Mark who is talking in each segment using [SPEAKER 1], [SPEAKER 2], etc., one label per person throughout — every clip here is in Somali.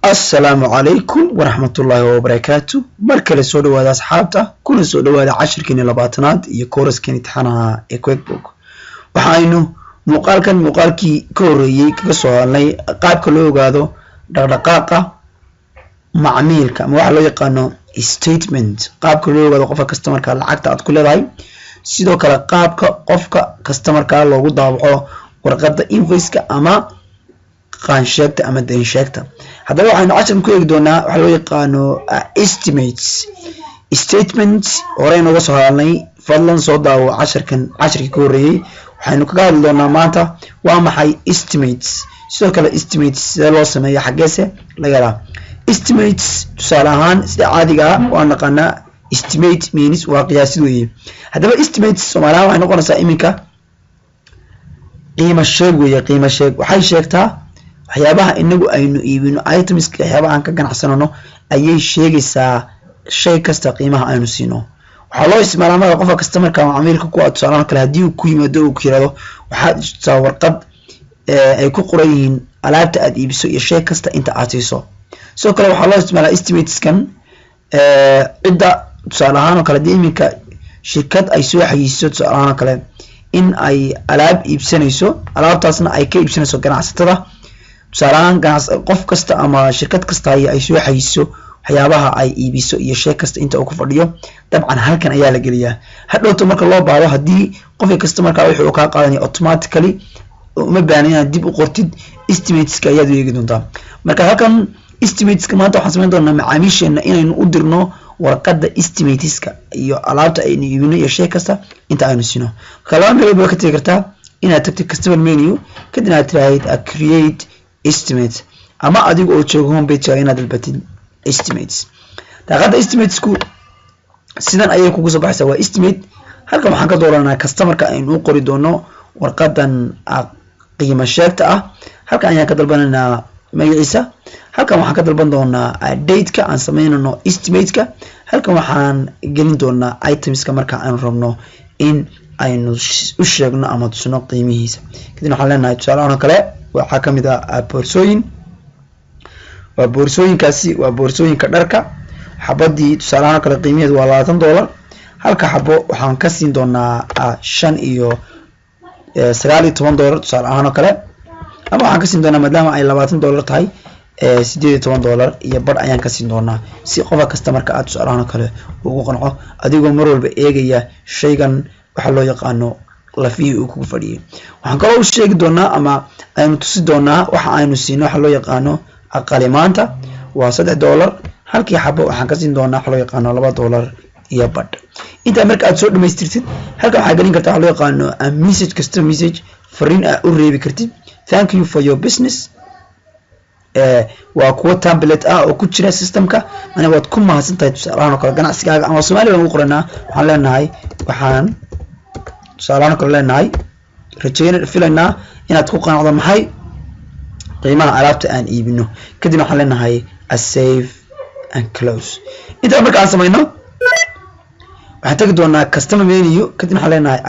[SPEAKER 1] السلام عليكم ورحمة الله وبركاته. مركز السود وهذا أصحابته كل السود وهذا 10 كين لباتنات يكورس كين امتحانها كويك بوك وحاينو مقالكي كوريي كسو لي قاب كلو غادو دقدقاقه معاملka ma waxa loo yaqaano statement qaabka loo wado qofka customer-ka lacagta aad ku leedahay sidoo kale qaabka qofka customer-ka loogu daabaco warqadda invoice-ka ama qaansheegta ama deyn sheegta hadaba waxaynu casharkan ku eegi doonaa waxa loo yaqaano estimates statements horeyna uga soo hadalnay fadlan soo daawo casharkii ka horeeyay waxaynu kaga hadli doonaa maanta waa maxay estimates sidoo kale estimates sida loo sameeyo xageese laga helaa estimates tusaale ahaan sida caadiga ah waa naqaanaa estimate means waa qiyaasid weeye hadaba estimates Soomaaliya waxay noqonaysaa iminka qiimo sheeg weeye qiimo sheeg waxay sheegtaa waxyaabaha inagu aynu iibino items-ka waxyaabaha aan ka ganacsanano ayay sheegaysaa shay kasta qiimaha aynu siino waxa loo isticmaalaa marka qofka customer-ka ama macaamilka ku tusaale kale hadii uu ku yimaado uu ku yiraahdo waxaad jirtaa warqad ay ku qoran yihiin alaabta aad iibiso iyo shay kasta inta aad siiso sidoo kale waxaa loo isticmaalaa estimates-kan cidda tusaale ahaan kale iminka shirkad ay soo xayiiso tusaale ahaan kale in ay alaab iibsanayso alaabtaasna ay ka iibsanayso ganacsatada tusaale ahaan qof kasta ama shirkad kasta ay soo xayiiso waxyaabaha ay iibiso iyo shay kasta inta uu ku fadhiyo dabcan halkan ayaa la geliyaa hadhowto marka loo baahdo hadii qofka customer-ka wuxuu ka qaadanaya automatically uma baahan inaad dib u qortid estimates-ka ayaad eegi doontaa marka halkan estimates-ka maanta waxaan sameyn doonaa macaamiisheena inaynu u dirno warqadda estimates-ka iyo alaabta aynu iibino iyo shay kasta inta aynu siino kala meel ka tagi kartaa inaad tagto customer menu kadibna aad tiraahid create estimate ama adiga oo joogo home page inaad dalbatid estimates daaqada estimates-ku sidan ayay kugu soo baxaysaa waa estimate halkan waxaan ka dooranaa customer-ka aynu u qori doono warqadan qiimo sheegta ah halkan ayaan ka dalbanaynaa magaciisa halkan waxaan ka dalban doonaa date-ka aan sameynano estimate-ka halkan waxaan gelin doonaa items-ka marka aan rabno in aynu u sheegno ama tusno qiimihiisa kadibna waxaan leenahay tusaale kale waxa kamid ah boorsooyin waa boorsooyinkaasi waa boorsooyinka dharka xabadii tusaale kale qiimaheedu waa $20 halka xabo waxaan ka siin doonaa 5 iyo $19 tusaale ahaan kale ama waxaan ka siin doonaa maadaama ay $20 tahay $18 iyo bar ayaan ka siin doonaa si qofka customer-ka aad tusaale ahaan kale ugu qanco adigoo mar walba eegaya shaygan waxa loo yaqaano lafii uu ku fadhiyay waxaan kaloo u sheegi doonaa ama aynu tusi doonaa waxa aynu siino waxa loo yaqaano aqalimaanta waa $3 halkii xabo waxaan ka siin doonaa waxa loo yaqaano $2 iyo badh inta marka aad soo dhameystirtid halka waxa gelin kartaa waxa loo yaqaano message custom message fariin aad u reebi kartid thank you for your business waa kuwa template ah oo ku jira system-ka ana waad ku mahadsantahay tusaalahan kale ganacsigaaga ama Soomaaliya ugu qoranaa waxaan leenahay waxaan tusaalahan kale leenahay rajayn filanaa inaad ku qanacdo maxay qiimaha alaabta aan iibino kadib waxaan leenahay save and close inta marka aan sameeyno waxaan tagi doonaa customer menu kadib waxaan leenahay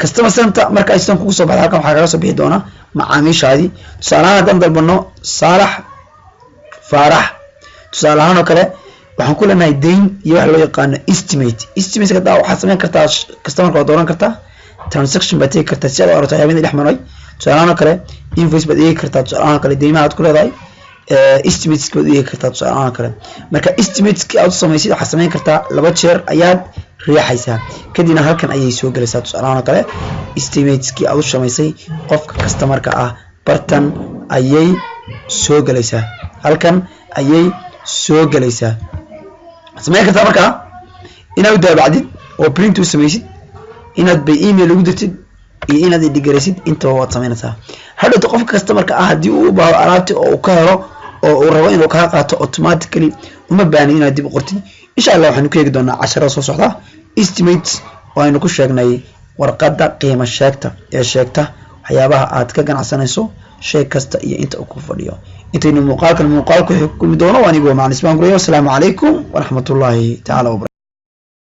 [SPEAKER 1] customer center marka aysan kugu soo baxdo halkan waxa kaga soo bixi doona macaamiishaadi tusaalahan haddaan dalbano Saalax Faarax tusaalahan kale waxaan ku leenahay deyn iyo waxa loo yaqaano estimate kada waxaad sameyn kartaa customer-ka oo dooran kartaa transaction baad tagi kartaa si aad u aragto waxyaabaha dhex maray tusaalahan kale invoice baad eegi kartaa tusaalahan kale deymaha aad ku leedahay estimates baad eegi kartaa tusaalahan kale marka estimates-ki aad sameeysid waxaad sameyn kartaa 2 jeer ayaad riixaysaa kadibna halkan ayay soo galaysaa tusaalahan kale estimates-ki aad sameysay qofka customer-ka ah bartan ayay soo galaysaa halkan ayay soo galaysaa sameyn kartaa marka inaad daabacdid oo print u sameysid inaad by email ugu dirtid iyo inaad dhigaraysid inta waad sameynaysaa hadhow qofka customer-ka ah hadii uu u baahdo alaabta oo uu ka helo oo uu rabo inuu ka qaato automatically uma baahna inaad dib u qortid insha Allah waxaan ku eegi doonaa casharada soo socda estimates oo aynu ku sheegnay warqadda qiimo sheegta ee sheegta waxyaabaha aad ka ganacsanayso shay kasta iyo inta uu ku fadhiyo intaynu muuqaalku xukumi doono anigu macaan ismaan guriyo assalamu alaykum wa rahmatullahi ta'ala